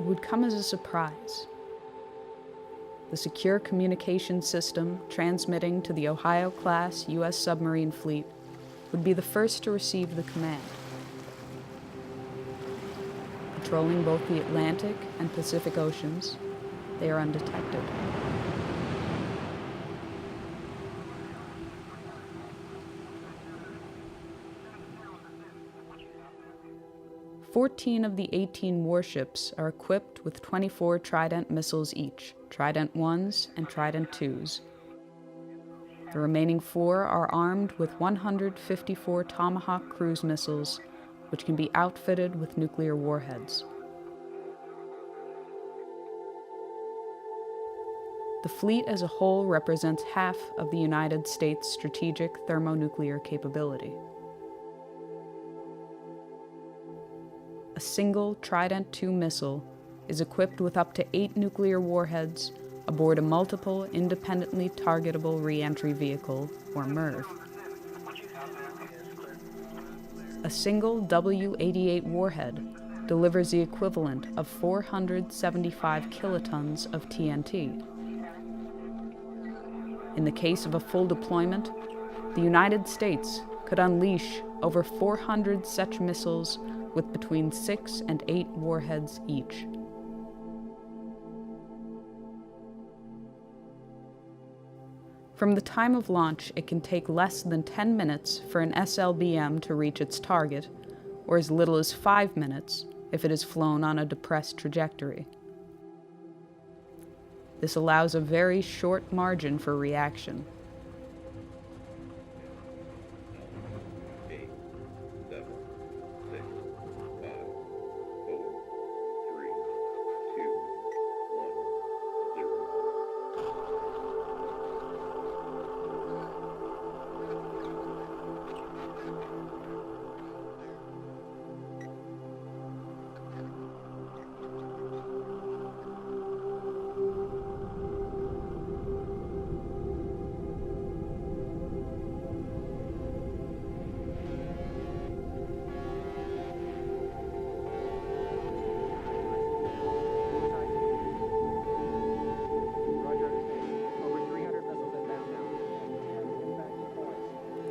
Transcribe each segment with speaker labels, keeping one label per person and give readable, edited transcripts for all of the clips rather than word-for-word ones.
Speaker 1: would come as a surprise. The secure communication system transmitting to the Ohio-class U.S. submarine fleet would be the first to receive the command. Patrolling both the Atlantic and Pacific Oceans, they are undetected. Fourteen of the 18 warships are equipped with 24 Trident missiles each, Trident 1s and Trident 2s. The remaining 4 are armed with 154 Tomahawk cruise missiles, which can be outfitted with nuclear warheads. The fleet as a whole represents half of the United States' strategic thermonuclear capability. A single Trident II missile is equipped with up to 8 nuclear warheads aboard a multiple independently targetable reentry vehicle, or MIRV. A single W-88 warhead delivers the equivalent of 475 kilotons of TNT. In the case of a full deployment, the United States could unleash over 400 such missiles with between 6 and 8 warheads each. From the time of launch, it can take less than 10 minutes for an SLBM to reach its target, or as little as 5 minutes if it is flown on a depressed trajectory. This allows a very short margin for reaction.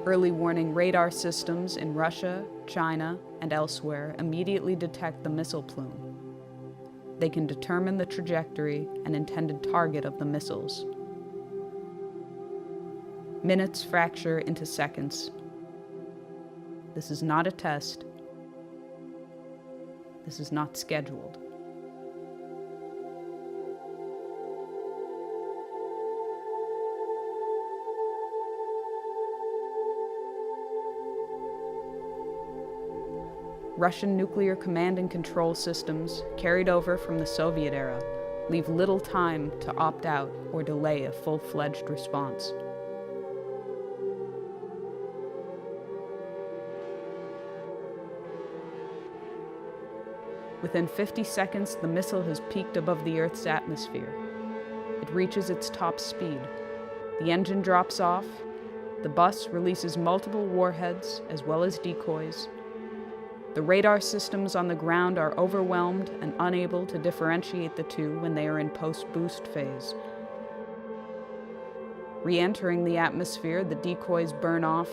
Speaker 1: Early warning radar systems in Russia, China, and elsewhere immediately detect the missile plume. They can determine the trajectory and intended target of the missiles. Minutes fracture into seconds. This is not a test. This is not scheduled. Russian nuclear command and control systems, carried over from the Soviet era, leave little time to opt out or delay a full-fledged response. Within 50 seconds, the missile has peaked above the Earth's atmosphere. It reaches its top speed. The engine drops off. The bus releases multiple warheads as well as decoys. The radar systems on the ground are overwhelmed and unable to differentiate the two when they are in post-boost phase. Re-entering the atmosphere, the decoys burn off,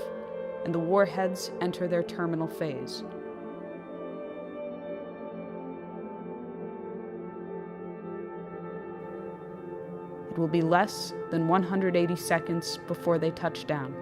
Speaker 1: and the warheads enter their terminal phase. It will be less than 180 seconds before they touch down.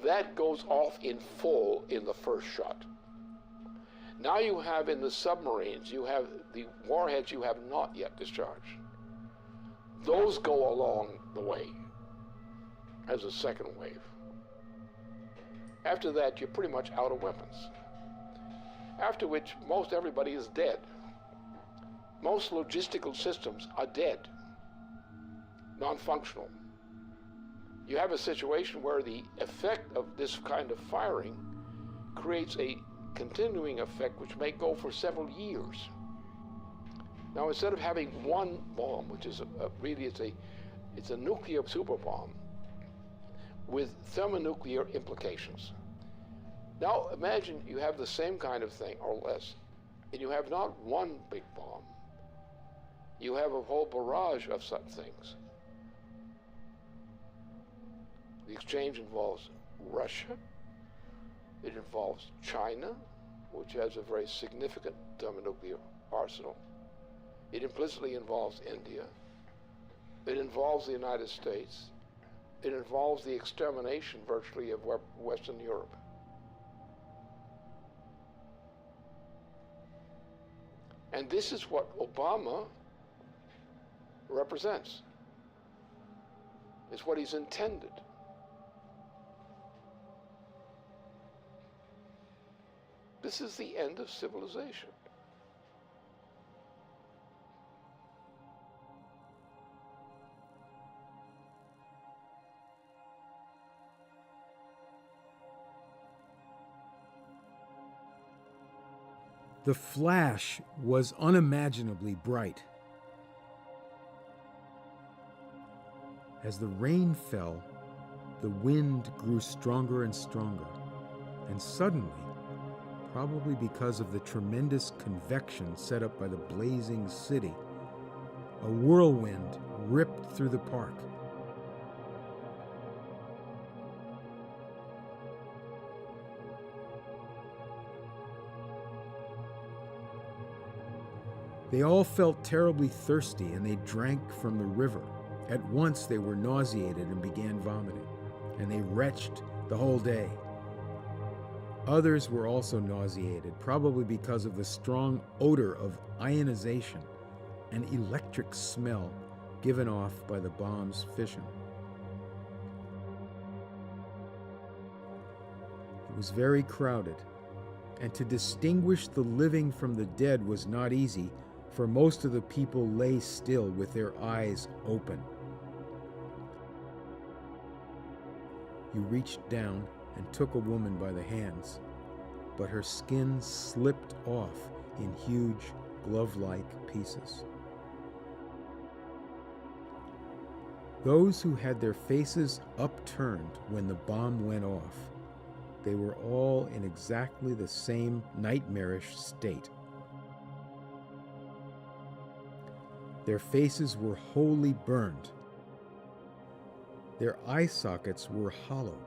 Speaker 2: that goes off in full in the first shot. Now you have in the submarines, you have the warheads you have not yet discharged. Those go along the way as a second wave. After that, you're pretty much out of weapons. After which, most everybody is dead. Most logistical systems are dead, non-functional. You have a situation where the effect of this kind of firing creates a continuing effect which may go for several years. Now, instead of having one bomb, which is it's a nuclear super bomb with thermonuclear implications. Now, imagine you have the same kind of thing or less, and you have not one big bomb. You have a whole barrage of such things. The exchange involves Russia. It involves China, which has a very significant thermonuclear arsenal. It implicitly involves India. It involves the United States. It involves the extermination virtually of Western Europe. And this is what Obama represents. It's what he's intended. This is the end of civilization.
Speaker 3: The flash was unimaginably bright. As the rain fell, the wind grew stronger and stronger, and suddenly, probably because of the tremendous convection set up by the blazing city, a whirlwind ripped through the park. They all felt terribly thirsty, and they drank from the river. At once they were nauseated and began vomiting, and they retched the whole day. Others were also nauseated, probably because of the strong odor of ionization and electric smell given off by the bomb's fission. It was very crowded, and to distinguish the living from the dead was not easy, for most of the people lay still with their eyes open. You reached down and took a woman by the hands, but her skin slipped off in huge glove-like pieces. Those who had their faces upturned when the bomb went off, they were all in exactly the same nightmarish state. Their faces were wholly burned. Their eye sockets were hollow.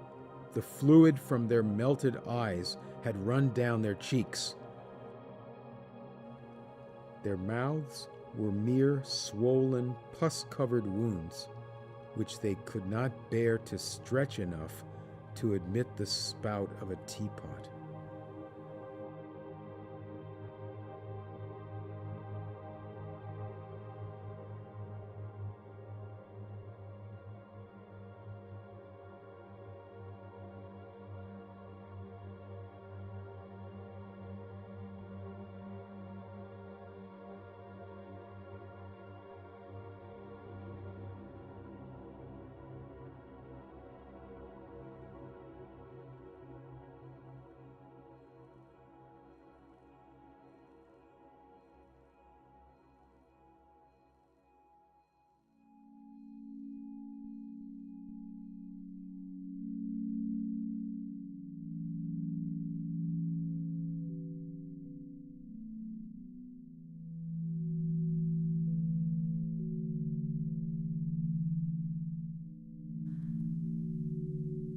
Speaker 3: The fluid from their melted eyes had run down their cheeks. Their mouths were mere swollen, pus-covered wounds, which they could not bear to stretch enough to admit the spout of a teapot.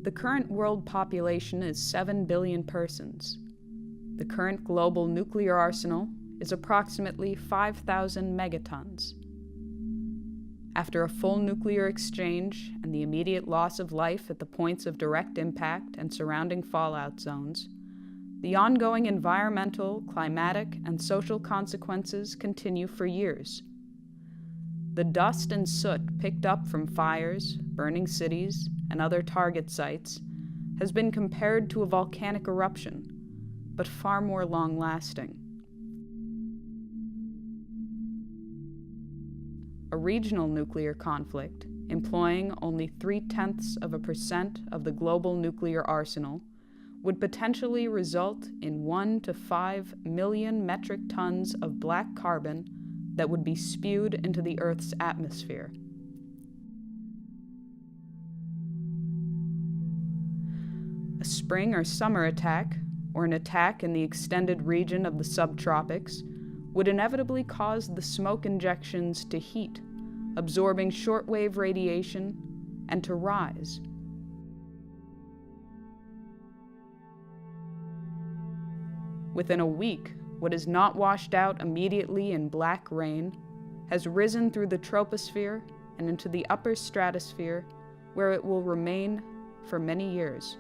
Speaker 1: The current world population is 7 billion persons. The current global nuclear arsenal is approximately 5,000 megatons. After a full nuclear exchange and the immediate loss of life at the points of direct impact and surrounding fallout zones, the ongoing environmental, climatic, and social consequences continue for years. The dust and soot picked up from fires, burning cities, and other target sites has been compared to a volcanic eruption, but far more long-lasting. A regional nuclear conflict, employing only 0.3% of the global nuclear arsenal, would potentially result in 1 to 5 million metric tons of black carbon that would be spewed into the Earth's atmosphere. A spring or summer attack, or an attack in the extended region of the subtropics, would inevitably cause the smoke injections to heat, absorbing shortwave radiation, and to rise. Within a week, what is not washed out immediately in black rain has risen through the troposphere and into the upper stratosphere, where it will remain for many years.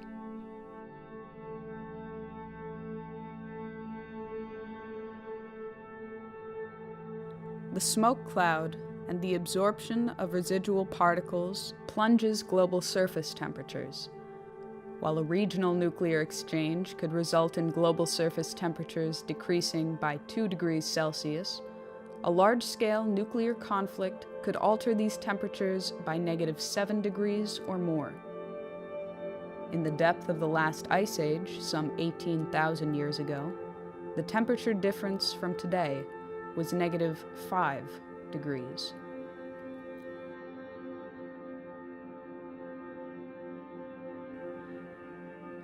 Speaker 1: The smoke cloud and the absorption of residual particles plunges global surface temperatures. While a regional nuclear exchange could result in global surface temperatures decreasing by 2 degrees Celsius, a large-scale nuclear conflict could alter these temperatures by -7 degrees or more. In the depth of the last ice age, some 18,000 years ago, the temperature difference from today was -5 degrees.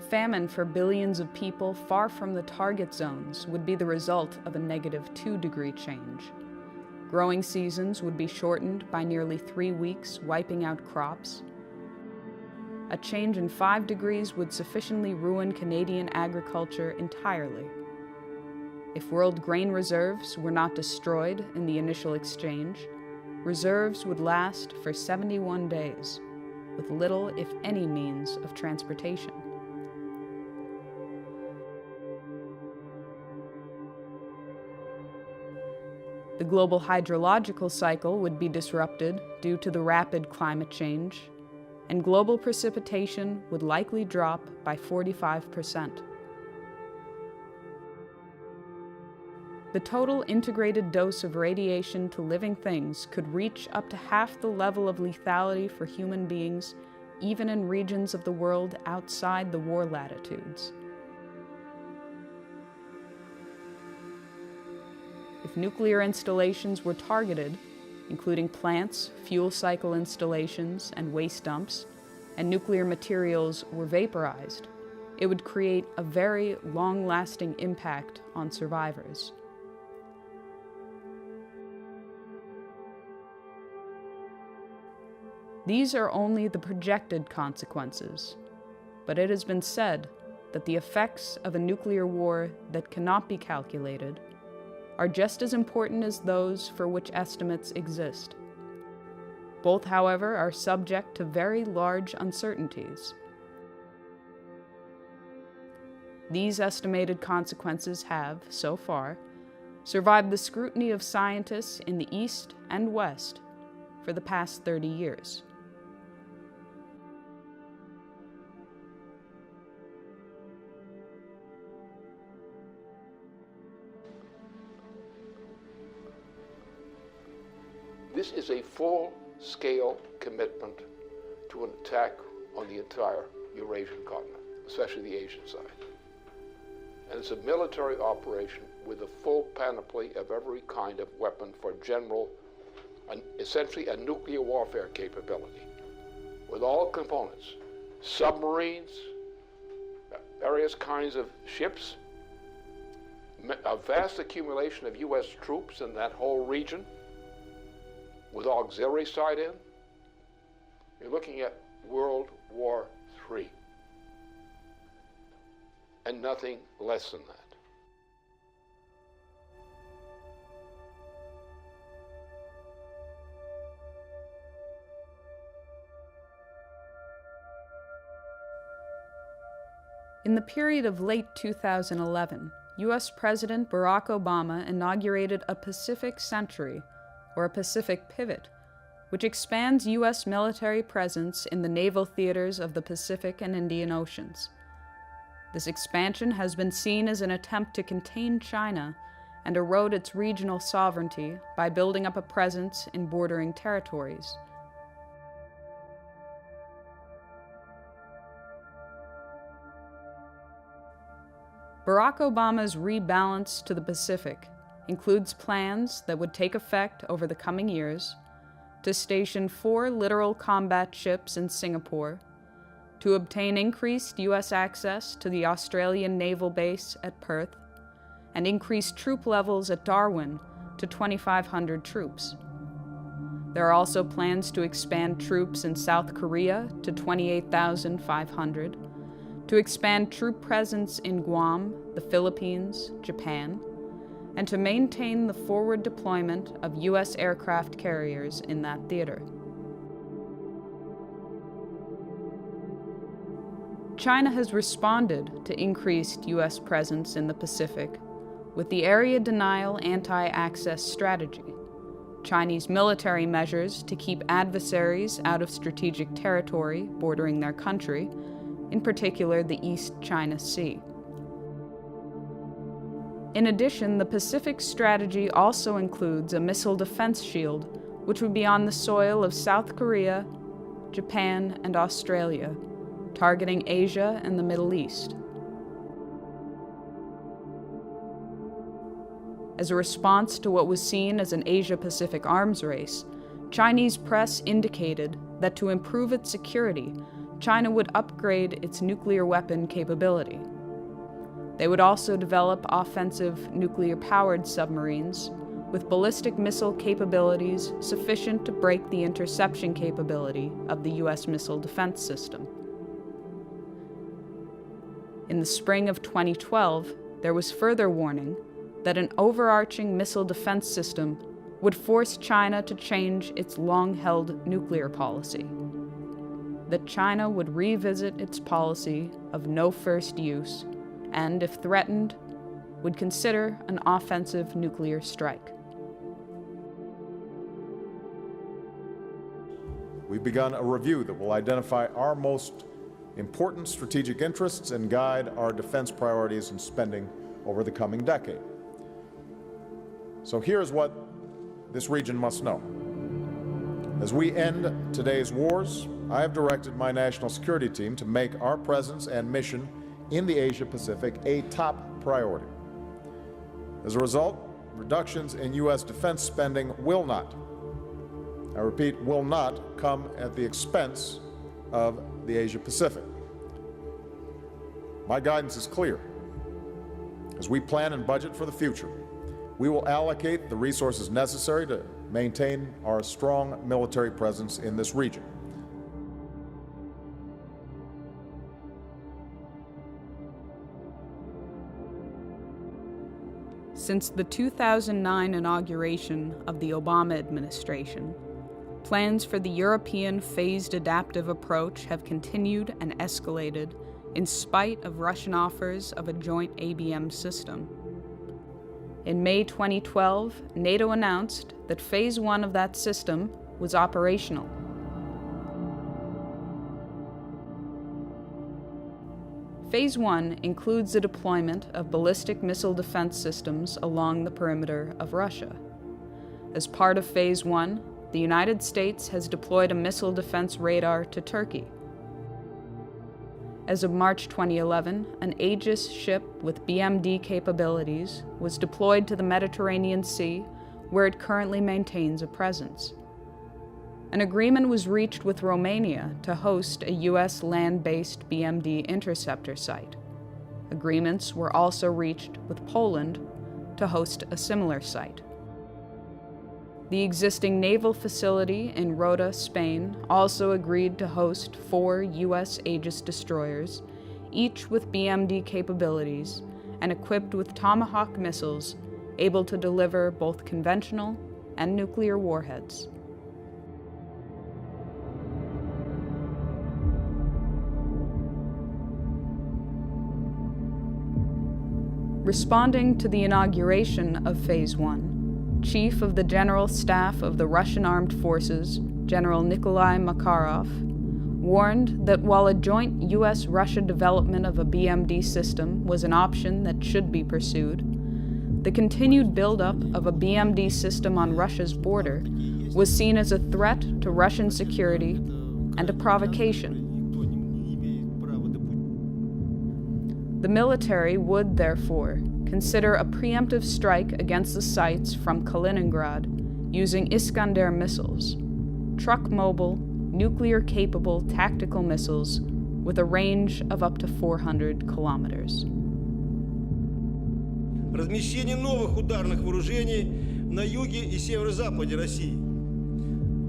Speaker 1: Famine for billions of people far from the target zones would be the result of a -2 degree change. Growing seasons would be shortened by nearly 3 weeks, wiping out crops. A change in 5 degrees would sufficiently ruin Canadian agriculture entirely. If world grain reserves were not destroyed in the initial exchange, reserves would last for 71 days, with little, if any, means of transportation. The global hydrological cycle would be disrupted due to the rapid climate change, and global precipitation would likely drop by 45%. The total integrated dose of radiation to living things could reach up to half the level of lethality for human beings, even in regions of the world outside the war latitudes. If nuclear installations were targeted, including plants, fuel cycle installations, and waste dumps, and nuclear materials were vaporized, it would create a very long-lasting impact on survivors. These are only the projected consequences, but it has been said that the effects of a nuclear war that cannot be calculated are just as important as those for which estimates exist. Both, however, are subject to very large uncertainties. These estimated consequences have, so far, survived the scrutiny of scientists in the East and West for the past 30 years.
Speaker 2: This is a full-scale commitment to an attack on the entire Eurasian continent, especially the Asian side. And it's a military operation with a full panoply of every kind of weapon for general, essentially a nuclear warfare capability, with all components, submarines, various kinds of ships, a vast accumulation of U.S. troops in that whole region, with auxiliary side in. You're looking at World War III, and nothing less than that.
Speaker 1: In the period of late 2011, U.S. President Barack Obama inaugurated a Pacific Century, or a Pacific Pivot, which expands U.S. military presence in the naval theaters of the Pacific and Indian Oceans. This expansion has been seen as an attempt to contain China and erode its regional sovereignty by building up a presence in bordering territories. Barack Obama's rebalance to the Pacific includes plans that would take effect over the coming years to station 4 littoral combat ships in Singapore, to obtain increased U.S. access to the Australian naval base at Perth, and increase troop levels at Darwin to 2,500 troops. There are also plans to expand troops in South Korea to 28,500, to expand troop presence in Guam, the Philippines, Japan, and to maintain the forward deployment of U.S. aircraft carriers in that theater. China has responded to increased U.S. presence in the Pacific with the Area Denial Anti-Access Strategy, Chinese military measures to keep adversaries out of strategic territory bordering their country, in particular the East China Sea. In addition, the Pacific Strategy also includes a missile defense shield, which would be on the soil of South Korea, Japan, and Australia, targeting Asia and the Middle East. As a response to what was seen as an Asia-Pacific arms race, Chinese press indicated that to improve its security, China would upgrade its nuclear weapon capability. They would also develop offensive nuclear-powered submarines with ballistic missile capabilities sufficient to break the interception capability of the U.S. missile defense system. In the spring of 2012, there was further warning that an overarching missile defense system would force China to change its long-held nuclear policy, that China would revisit its policy of no first use and, if threatened, would consider an offensive nuclear strike.
Speaker 4: We've begun a review that will identify our most important strategic interests and guide our defense priorities and spending over the coming decade. So here's what this region must know. As we end today's wars, I have directed my national security team to make our presence and mission in the Asia-Pacific a top priority. As a result, reductions in U.S. defense spending will not, I repeat, will not come at the expense of the Asia-Pacific. My guidance is clear. As we plan and budget for the future, we will allocate the resources necessary to maintain our strong military presence in this region.
Speaker 1: Since the 2009 inauguration of the Obama administration, plans for the European phased adaptive approach have continued and escalated in spite of Russian offers of a joint ABM system. In May 2012, NATO announced that Phase 1 of that system was operational. Phase 1 includes the deployment of ballistic missile defense systems along the perimeter of Russia. As part of Phase 1, the United States has deployed a missile defense radar to Turkey. As of March 2011, an Aegis ship with BMD capabilities was deployed to the Mediterranean Sea, where it currently maintains a presence. An agreement was reached with Romania to host a U.S. land-based BMD interceptor site. Agreements were also reached with Poland to host a similar site. The existing naval facility in Rota, Spain, also agreed to host 4 U.S. Aegis destroyers, each with BMD capabilities and equipped with Tomahawk missiles able to deliver both conventional and nuclear warheads. Responding to the inauguration of Phase 1, Chief of the General Staff of the Russian Armed Forces, General Nikolai Makarov, warned that while a joint U.S.-Russia development of a BMD system was an option that should be pursued, the continued buildup of a BMD system on Russia's border was seen as a threat to Russian security and a provocation. The military would, therefore, consider a preemptive strike against the sites from Kaliningrad using Iskander missiles, truck-mobile, nuclear-capable tactical missiles with a range of up to 400 kilometers.
Speaker 5: Размещение новых ударных вооружений на юге и северо-западе России.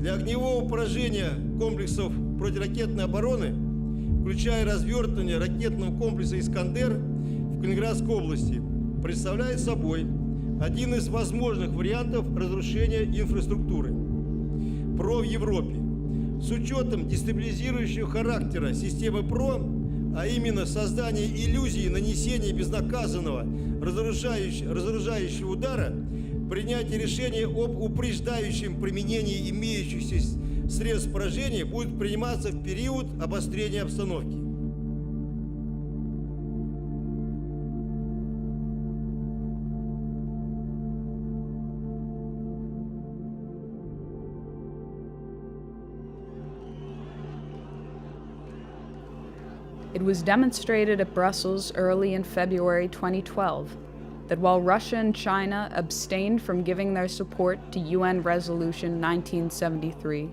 Speaker 5: Для огневого поражения комплексов противоракетной обороны, включая развертывание ракетного комплекса «Искандер» в Калининградской области, представляет собой один из возможных вариантов разрушения инфраструктуры ПРО в Европе. С учетом дестабилизирующего характера системы ПРО, а именно создание иллюзии нанесения безнаказанного разоружающего удара, принятие решения об упреждающем применении имеющихся средств поражения будет приниматься в период обострения обстановки.
Speaker 1: It was demonstrated at Brussels early in February 2012 that while Russia and China abstained from giving their support to UN Resolution 1973,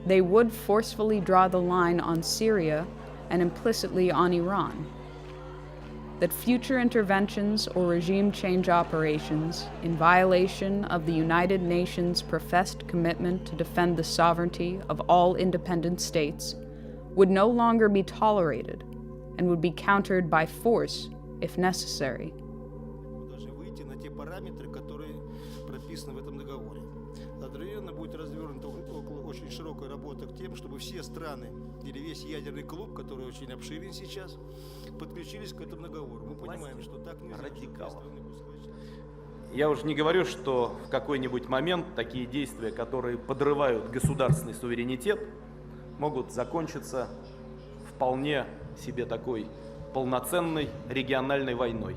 Speaker 1: they would forcefully draw the line on Syria and implicitly on Iran. That future interventions or regime change operations in violation of the United Nations' professed commitment to defend the sovereignty of all independent states would no longer be tolerated and would be countered by force if necessary.
Speaker 5: Одновременно будет развернута очень широкая работа к тем, чтобы все страны или весь ядерный клуб, который очень обширен сейчас, подключились к этому договору. Мы понимаем, что так нельзя.
Speaker 6: Я уже не говорю, что в какой-нибудь момент такие действия, которые подрывают государственный суверенитет, могут закончиться вполне себе такой полноценной региональной войной.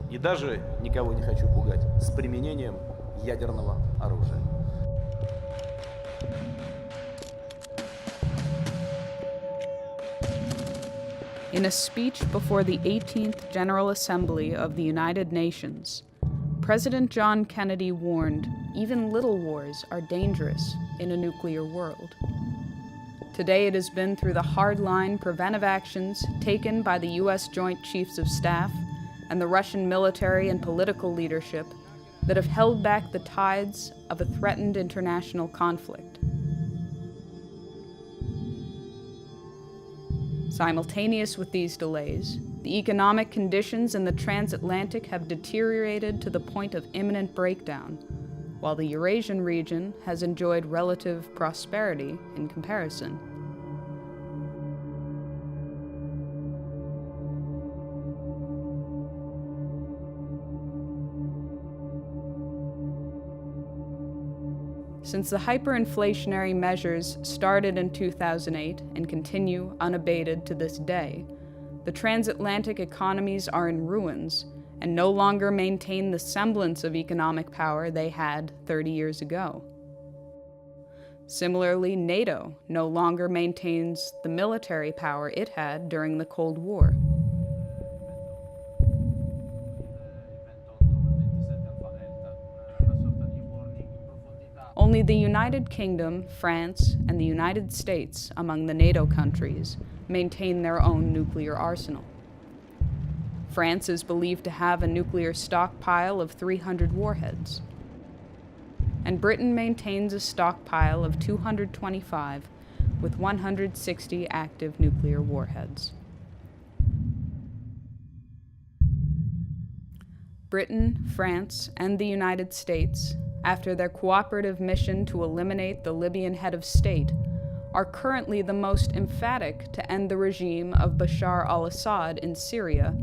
Speaker 6: И даже, никого не хочу пугать, с применением ядерного оружия.
Speaker 1: In a speech before the 18th General Assembly of the United Nations, President John Kennedy warned even little wars are dangerous in a nuclear world. Today it has been through the hardline preventive actions taken by the U.S. Joint Chiefs of Staff and the Russian military and political leadership that have held back the tides of a threatened international conflict. Simultaneous with these delays, the economic conditions in the transatlantic have deteriorated to the point of imminent breakdown, while the Eurasian region has enjoyed relative prosperity in comparison. Since the hyperinflationary measures started in 2008 and continue unabated to this day, the transatlantic economies are in ruins and no longer maintain the semblance of economic power they had 30 years ago. Similarly, NATO no longer maintains the military power it had during the Cold War. Only the United Kingdom, France, and the United States among the NATO countries maintain their own nuclear arsenal. France is believed to have a nuclear stockpile of 300 warheads, and Britain maintains a stockpile of 225 with 160 active nuclear warheads. Britain, France, and the United States, after their cooperative mission to eliminate the Libyan head of state, are currently the most emphatic to end the regime of Bashar al-Assad in Syria,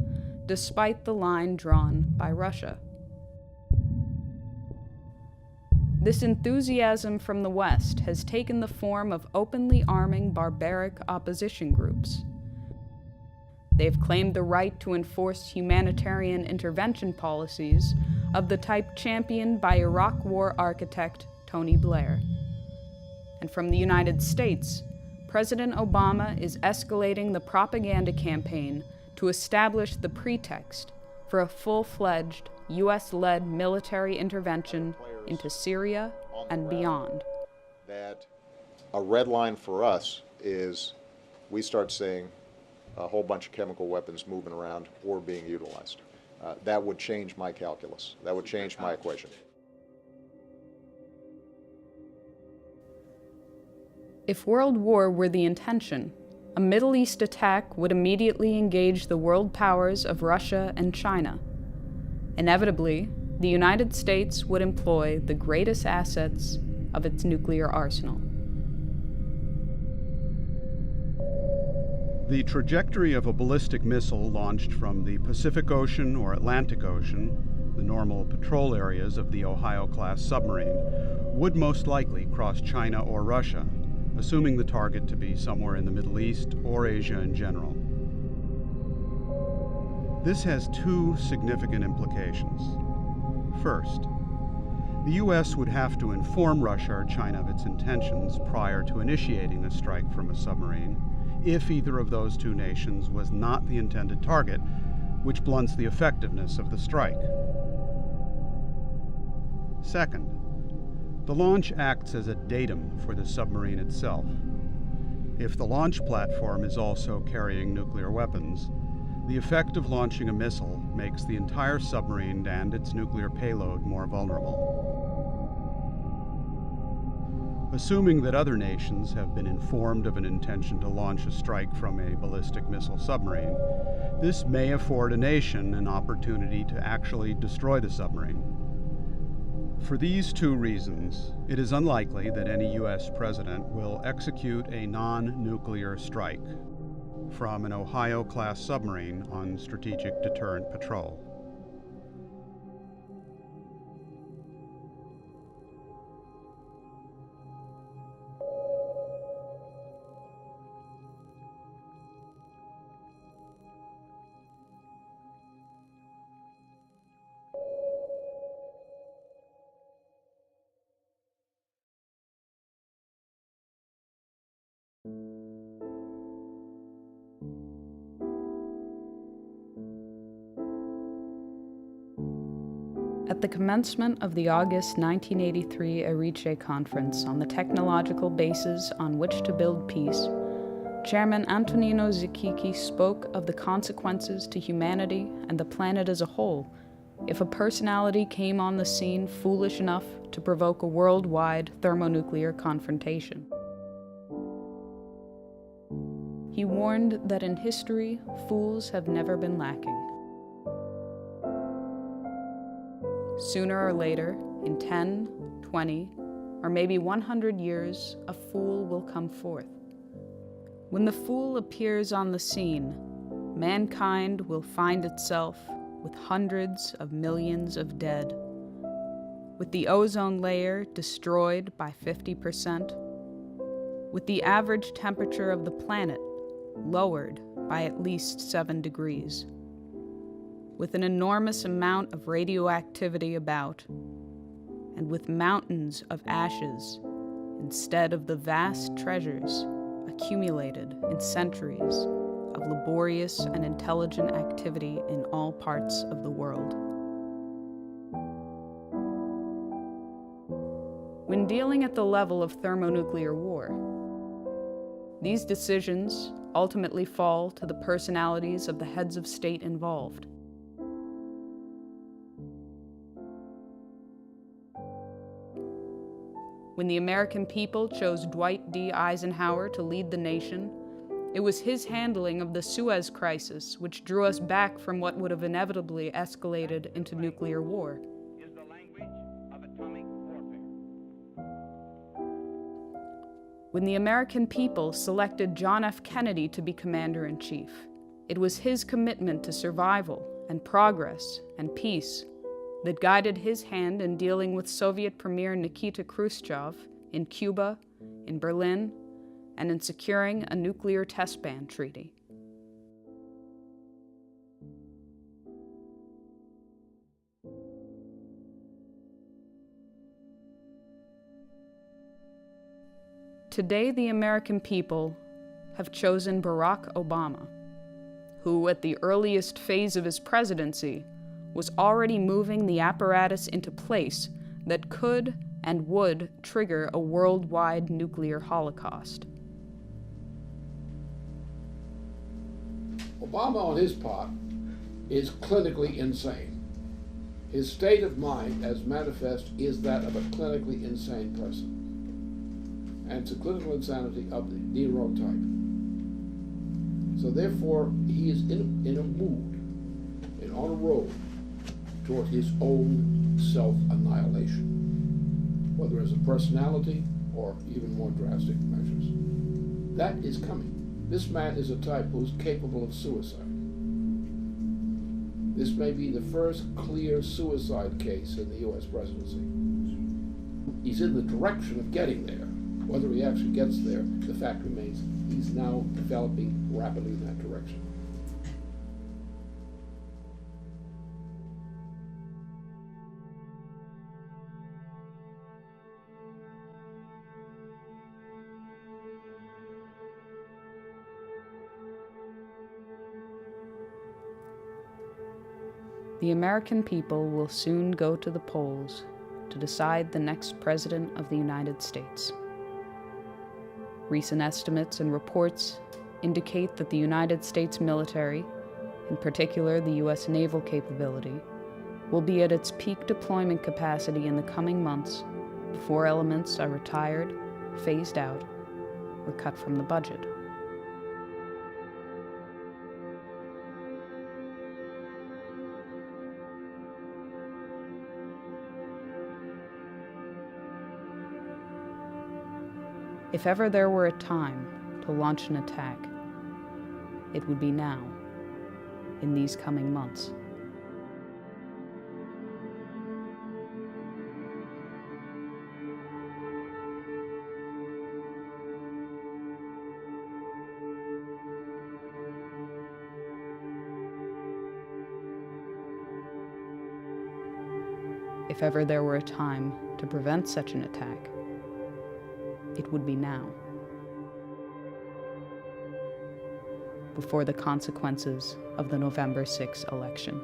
Speaker 1: despite the line drawn by Russia. This enthusiasm from the West has taken the form of openly arming barbaric opposition groups. They've claimed the right to enforce humanitarian intervention policies of the type championed by Iraq War architect Tony Blair. And from the United States, President Obama is escalating the propaganda campaign to establish the pretext for a full-fledged US-led military intervention into Syria and beyond.
Speaker 4: That a red line for us is we start seeing a whole bunch of chemical weapons moving around or being utilized. That would change my calculus. That would change my equation.
Speaker 1: If world war were the intention, a Middle East attack would immediately engage the world powers of Russia and China. Inevitably, the United States would employ the greatest assets of its nuclear arsenal.
Speaker 7: The trajectory of a ballistic missile launched from the Pacific Ocean or Atlantic Ocean, the normal patrol areas of the Ohio-class submarine, would most likely cross China or Russia, assuming the target to be somewhere in the Middle East or Asia in general. This has two significant implications. First, the U.S. would have to inform Russia or China of its intentions prior to initiating a strike from a submarine, if either of those two nations was not the intended target, which blunts the effectiveness of the strike. Second, the launch acts as a datum for the submarine itself. If the launch platform is also carrying nuclear weapons, the effect of launching a missile makes the entire submarine and its nuclear payload more vulnerable. Assuming that other nations have been informed of an intention to launch a strike from a ballistic missile submarine, this may afford a nation an opportunity to actually destroy the submarine. For these two reasons, it is unlikely that any U.S. president will execute a non-nuclear strike from an Ohio-class submarine on strategic deterrent patrol.
Speaker 1: At the commencement of the August 1983 Erice Conference on the technological basis on which to build peace, Chairman Antonino Zikiki spoke of the consequences to humanity and the planet as a whole if a personality came on the scene foolish enough to provoke a worldwide thermonuclear confrontation. He warned that in history, fools have never been lacking. Sooner or later, in 10, 20, or maybe 100 years, a fool will come forth. When the fool appears on the scene, mankind will find itself with hundreds of millions of dead, with the ozone layer destroyed by 50%, with the average temperature of the planet lowered by at least 7 degrees, with an enormous amount of radioactivity about, and with mountains of ashes instead of the vast treasures accumulated in centuries of laborious and intelligent activity in all parts of the world. When dealing at the level of thermonuclear war, these decisions ultimately fall to the personalities of the heads of state involved. When the American people chose Dwight D. Eisenhower to lead the nation, it was his handling of the Suez Crisis which drew us back from what would have inevitably escalated into nuclear war. When the American people selected John F. Kennedy to be Commander-in-Chief, it was his commitment to survival and progress and peace that guided his hand in dealing with Soviet Premier Nikita Khrushchev in Cuba, in Berlin, and in securing a nuclear test ban treaty. Today, the American people have chosen Barack Obama, who, at the earliest phase of his presidency, was already moving the apparatus into place that could and would trigger a worldwide nuclear holocaust.
Speaker 2: Obama, on his part, is clinically insane. His state of mind, as manifest, is that of a clinically insane person. And it's a clinical insanity of the neurotype. So therefore, he is in a mood and on a road toward his own self-annihilation, whether as a personality or even more drastic measures. That is coming. This man is a type who's capable of suicide. This may be the first clear suicide case in the U.S. presidency. He's in the direction of getting there. Whether he actually gets there, the fact remains he's now developing rapidly in that direction.
Speaker 1: The American people will soon go to the polls to decide the next President of the United States. Recent estimates and reports indicate that the United States military, in particular the U.S. naval capability, will be at its peak deployment capacity in the coming months before elements are retired, phased out, or cut from the budget. If ever there were a time to launch an attack, it would be now, in these coming months. If ever there were a time to prevent such an attack, it would be now, before the consequences of the November 6 election.